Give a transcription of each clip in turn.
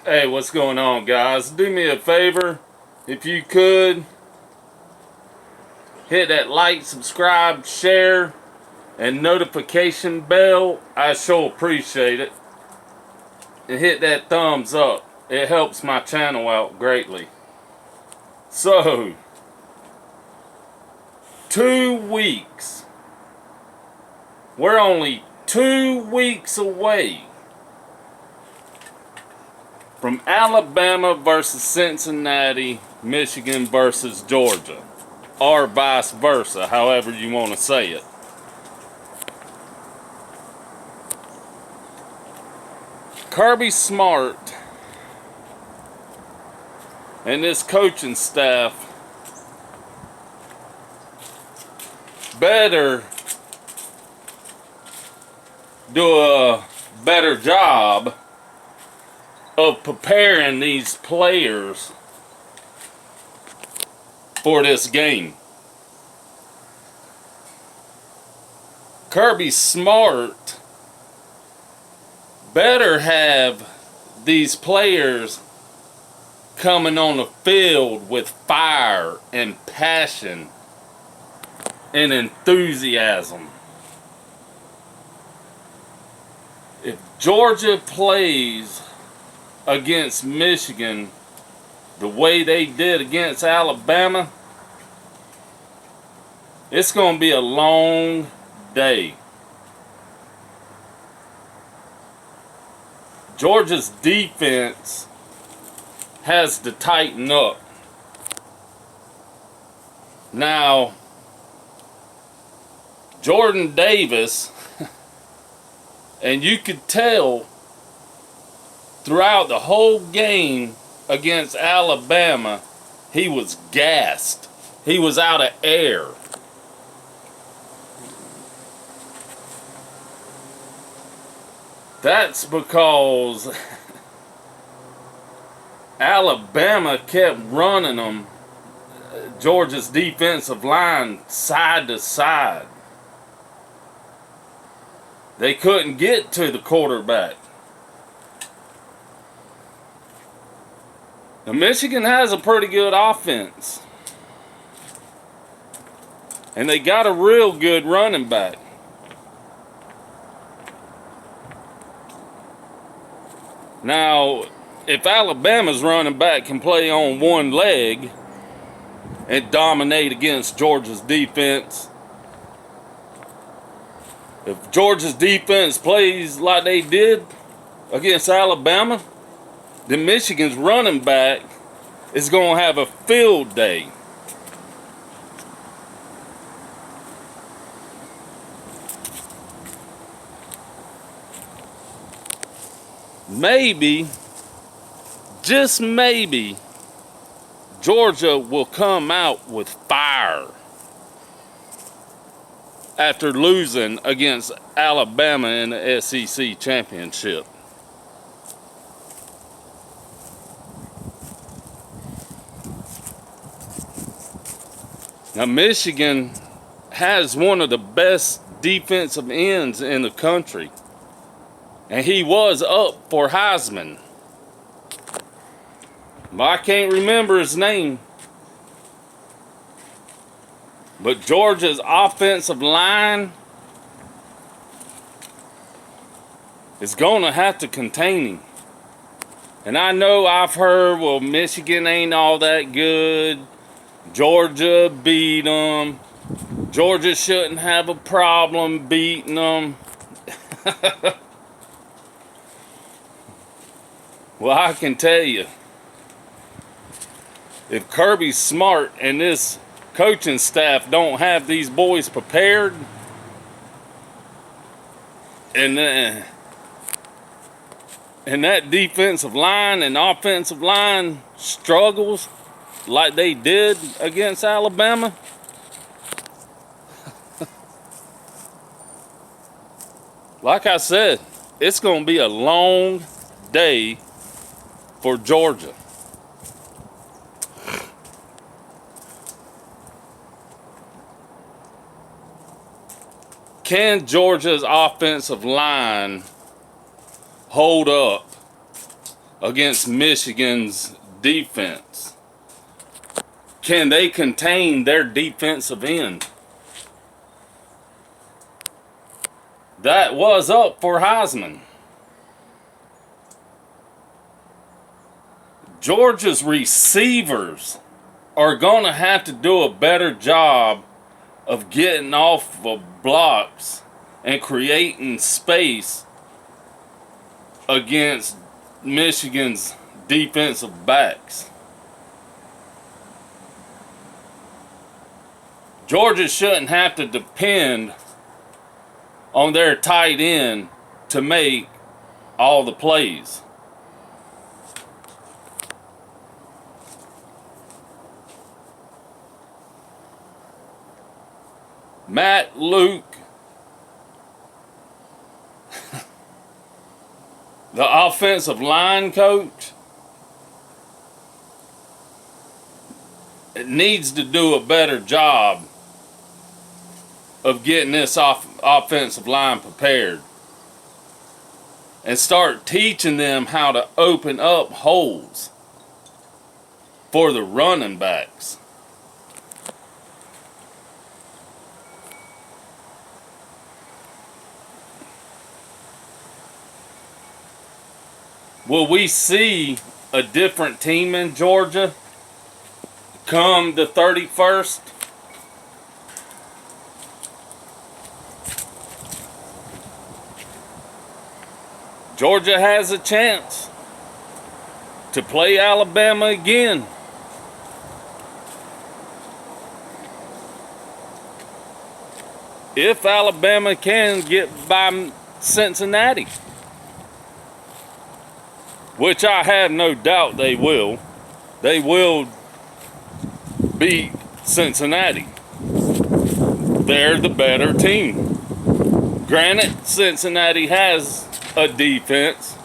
Hey, what's going on, guys? Do me a favor, if you could, hit that like, subscribe, share, and notification bell. I sure appreciate it. And hit that thumbs up. It helps my channel out greatly. So, 2 weeks. We're only 2 weeks away from Alabama versus Cincinnati, Michigan versus Georgia, or vice versa, however you want to say it. Kirby Smart and this coaching staff better do a better job of preparing these players for this game. Kirby Smart better have these players coming on the field with fire and passion and enthusiasm. If Georgia plays against Michigan the way they did against Alabama, it's going to be a long day. Georgia's defense has to tighten up. Now, Jordan Davis, and you could tell throughout the whole game against Alabama, he was gassed. He was out of air. That's because Alabama kept running them, Georgia's defensive line, side to side. They couldn't get to the quarterback. Now, Michigan has a pretty good offense. And they got a real good running back. Now, if Alabama's running back can play on one leg and dominate against Georgia's defense, if Georgia's defense plays like they did against Alabama, then Michigan's running back is going to have a field day. Maybe, just maybe, Georgia will come out with fire after losing against Alabama in the SEC championship. Now, Michigan has one of the best defensive ends in the country. And he was up for Heisman. But I can't remember his name. But Georgia's offensive line is going to have to contain him. And I know I've heard, well, Michigan ain't all that good. Georgia beat them. Georgia shouldn't have a problem beating them. Well, I can tell you, if Kirby Smart and this coaching staff don't have these boys prepared, and that defensive line and offensive line struggles like they did against Alabama, like I said, it's going to be a long day for Georgia. Can Georgia's offensive line hold up against Michigan's defense? Can they contain their defensive end? That was up for Heisman. Georgia's receivers are going to have to do a better job of getting off of blocks and creating space against Michigan's defensive backs. Georgia shouldn't have to depend on their tight end to make all the plays. Matt Luke, the offensive line coach, needs to do a better job of getting this offensive line prepared and start teaching them how to open up holes for the running backs. Will we see a different team in Georgia come the 31st? Georgia has a chance to play Alabama again. If Alabama can get by Cincinnati, which I have no doubt they will beat Cincinnati. They're the better team. Granted, Cincinnati has a defense.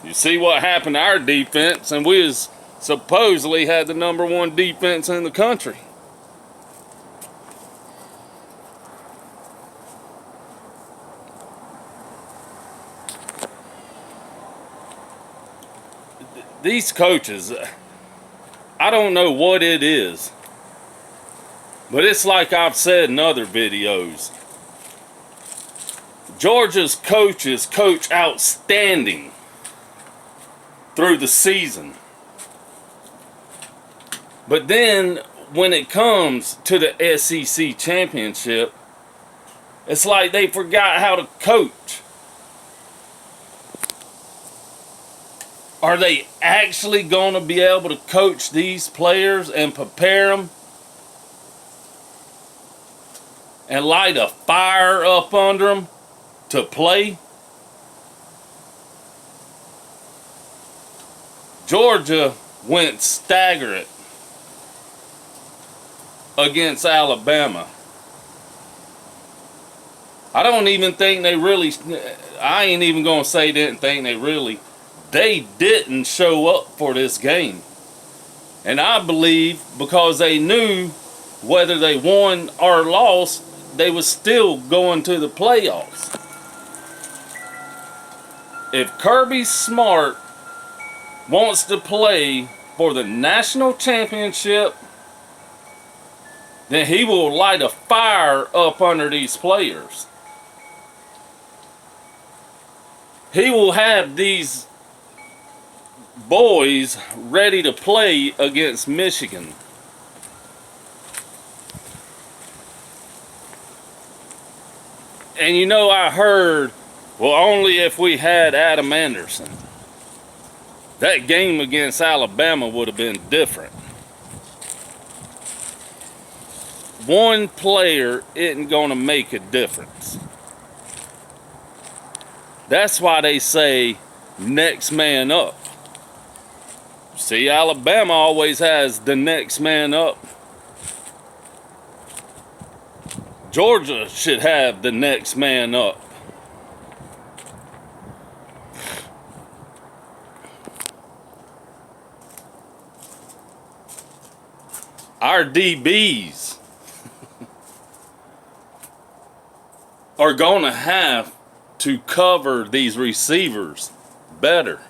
You see what happened to our defense, and we supposedly had the #1 defense in the country. These coaches, I don't know what it is, but it's like I've said in other videos. Georgia's coaches coach outstanding through the season. But then when it comes to the SEC championship, it's like they forgot how to coach. Are they actually going to be able to coach these players and prepare them and light a fire up under them to play? Georgia went staggering against Alabama. I don't even think they really, I ain't even going to say didn't think they didn't show up for this game. And I believe because they knew whether they won or lost, they was still going to the playoffs. If Kirby Smart wants to play for the national championship, then he will light a fire up under these players. He will have these boys ready to play against Michigan. And you know, I heard, well, only if we had Adam Anderson. That game against Alabama would have been different. One player isn't going to make a difference. That's why they say next man up. See, Alabama always has the next man up. Georgia should have the next man up. Our DBs are going to have to cover these receivers better.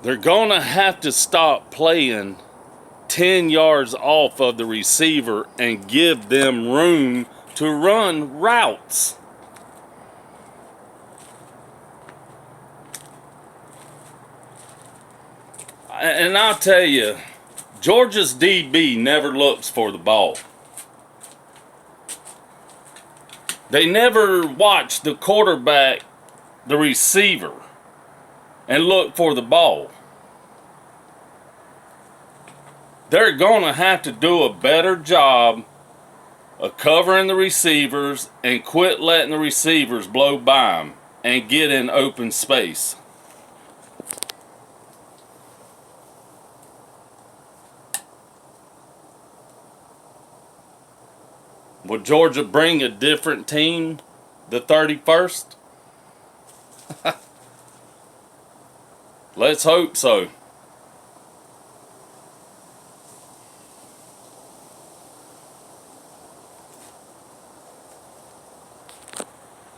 They're going to have to stop playing 10 yards off of the receiver and give them room to run routes. And I'll tell you, Georgia's DB never looks for the ball. They never watch the quarterback, the receiver, and look for the ball. They're going to have to do a better job of covering the receivers and quit letting the receivers blow by them and get in open space. Will Georgia bring a different team the 31st? Let's hope so.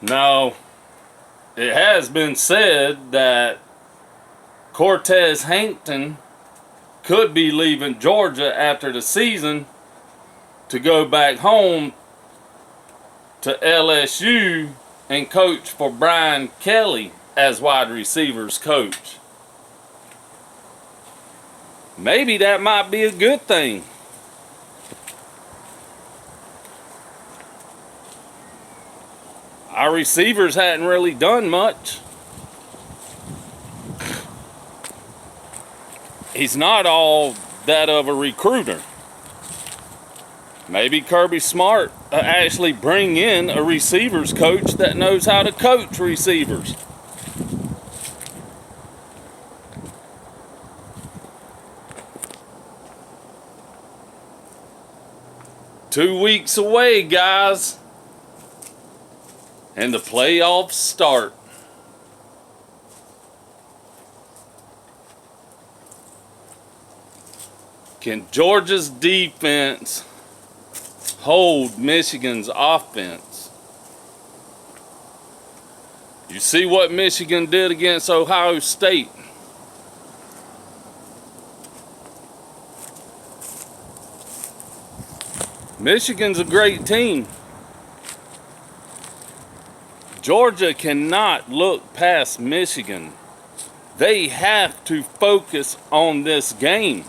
Now, it has been said that Cortez Hankton could be leaving Georgia after the season to go back home to LSU and coach for Brian Kelly as wide receivers coach. Maybe that might be a good thing. Our receivers hadn't really done much. He's not all that of a recruiter. Maybe Kirby Smart actually bring in a receivers coach that knows how to coach receivers. Two weeks away, guys, and the playoffs start. Can Georgia's defense hold Michigan's offense? You see what Michigan did against Ohio State. Michigan's a great team. Georgia cannot look past Michigan. They have to focus on this game.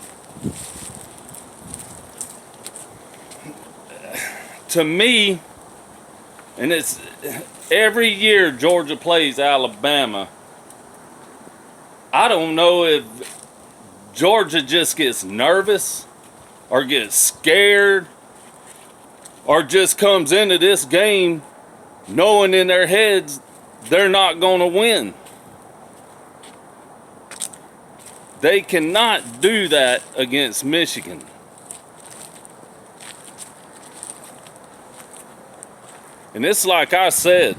To me, and it's every year Georgia plays Alabama, I don't know if Georgia just gets nervous or gets scared or just comes into this game knowing in their heads they're not going to win. They cannot do that against Michigan. And it's like I said,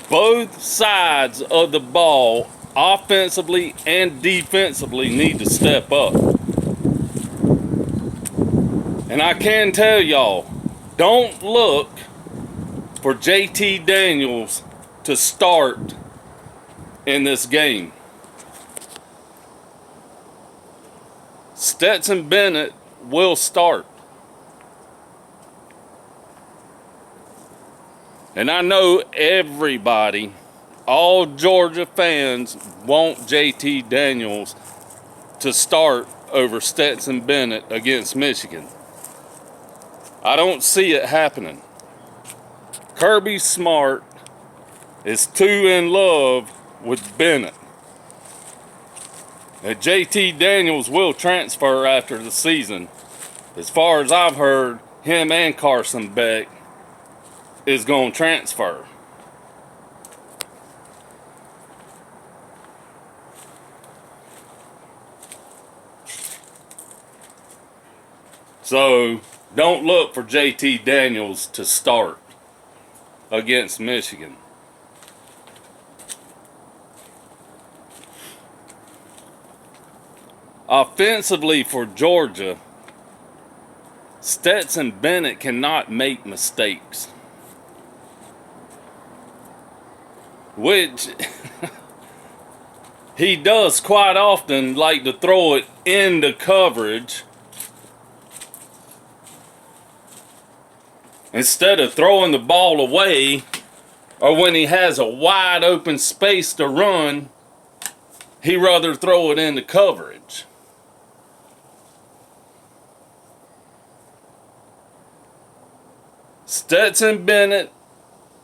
both sides of the ball, offensively and defensively, need to step up. And I can tell y'all, don't look for JT Daniels to start in this game. Stetson Bennett will start. And I know everybody, all Georgia fans, want JT Daniels to start over Stetson Bennett against Michigan. I don't see it happening. Kirby Smart is too in love with Bennett. And JT Daniels will transfer after the season. As far as I've heard, him and Carson Beck is going to transfer. So, don't look for JT Daniels to start against Michigan. Offensively for Georgia, Stetson Bennett cannot make mistakes. which he does quite often like to throw it into coverage instead of throwing the ball away, or when he has a wide open space to run, he'd rather throw it into coverage. Stetson Bennett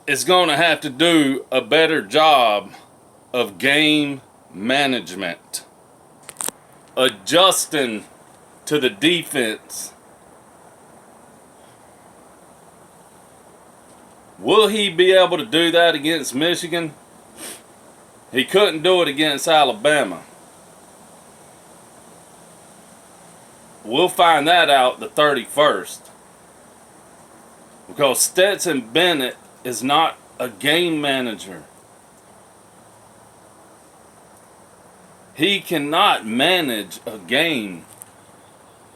is going to have to do a better job of game management, adjusting to the defense. Will he be able to do that against Michigan? He couldn't do it against Alabama. We'll find that out the 31st. Because Stetson Bennett is not a game manager. He cannot manage a game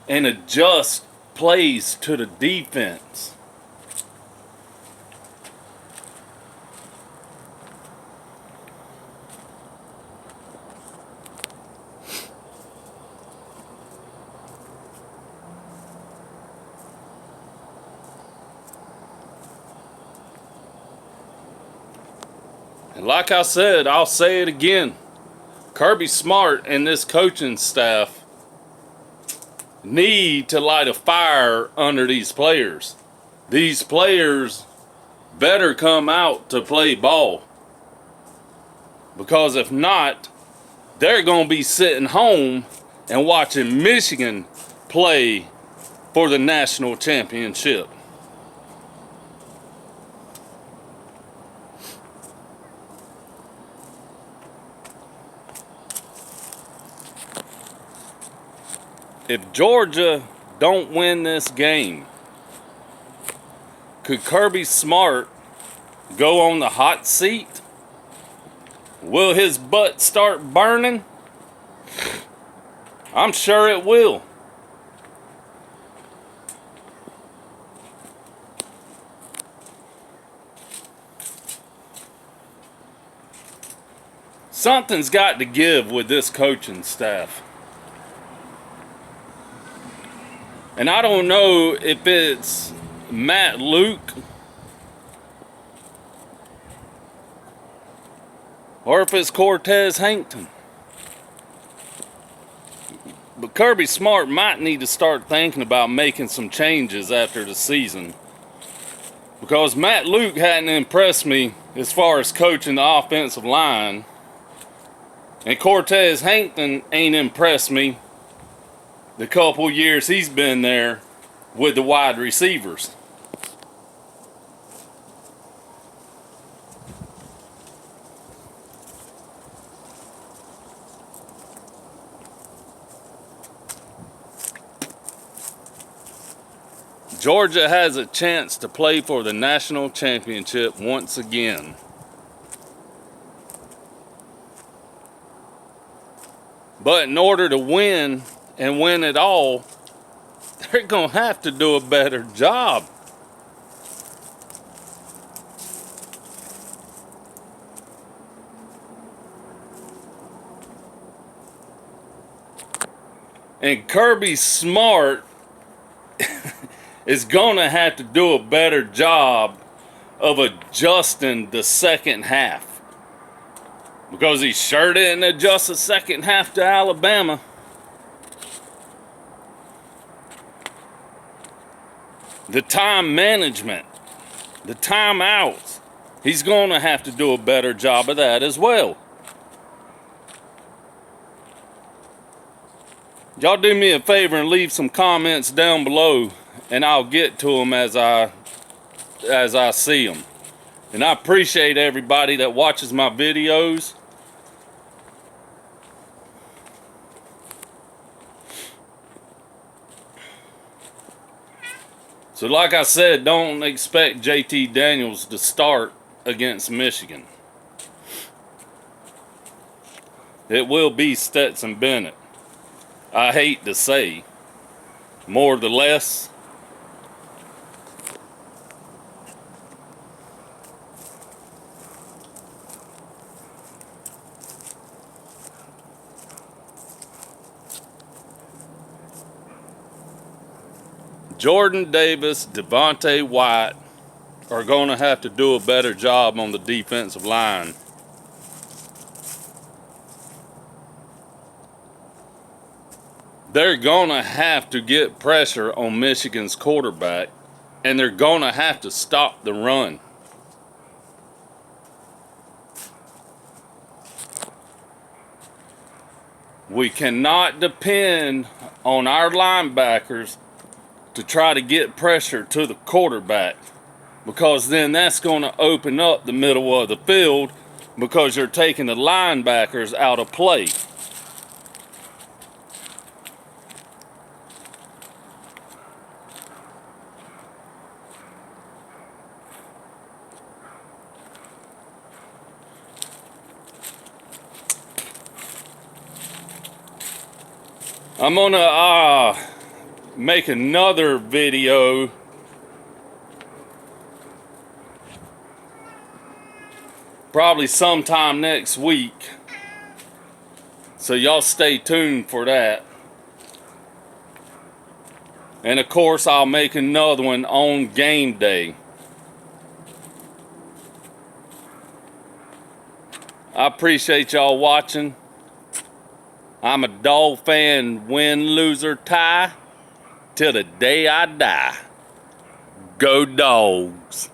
and adjust plays to the defense. And like I said, I'll say it again. Kirby Smart and this coaching staff need to light a fire under these players. These players better come out to play ball. Because if not, they're going to be sitting home and watching Michigan play for the national championship. If Georgia don't win this game, could Kirby Smart go on the hot seat? Will his butt start burning? I'm sure it will. Something's got to give with this coaching staff. And I don't know if it's Matt Luke or if it's Cortez Hankton. But Kirby Smart might need to start thinking about making some changes after the season. Because Matt Luke hadn't impressed me as far as coaching the offensive line. And Cortez Hankton ain't impressed me the couple years he's been there with the wide receivers. Georgia has a chance to play for the national championship once again. But in order to win and win it all, they're going to have to do a better job. And Kirby Smart is going to have to do a better job of adjusting the second half. Because he sure didn't adjust the second half to Alabama. The time management, the timeouts, he's going to have to do a better job of that as well. Y'all do me a favor and leave some comments down below, and I'll get to them as I see them. And I appreciate everybody that watches my videos. So like I said, don't expect JT Daniels to start against Michigan. It will be Stetson Bennett. I hate to say, more the less. Jordan Davis, Devontae White are going to have to do a better job on the defensive line. They're going to have to get pressure on Michigan's quarterback, and they're going to have to stop the run. We cannot depend on our linebackers to try to get pressure to the quarterback, because then that's going to open up the middle of the field because you're taking the linebackers out of play. I'm gonna make another video probably sometime next week, so y'all stay tuned for that. And of course I'll make another one on game day. I appreciate y'all watching. I'm a dog fan, win, lose, or tie, till the day I die. Go Dogs.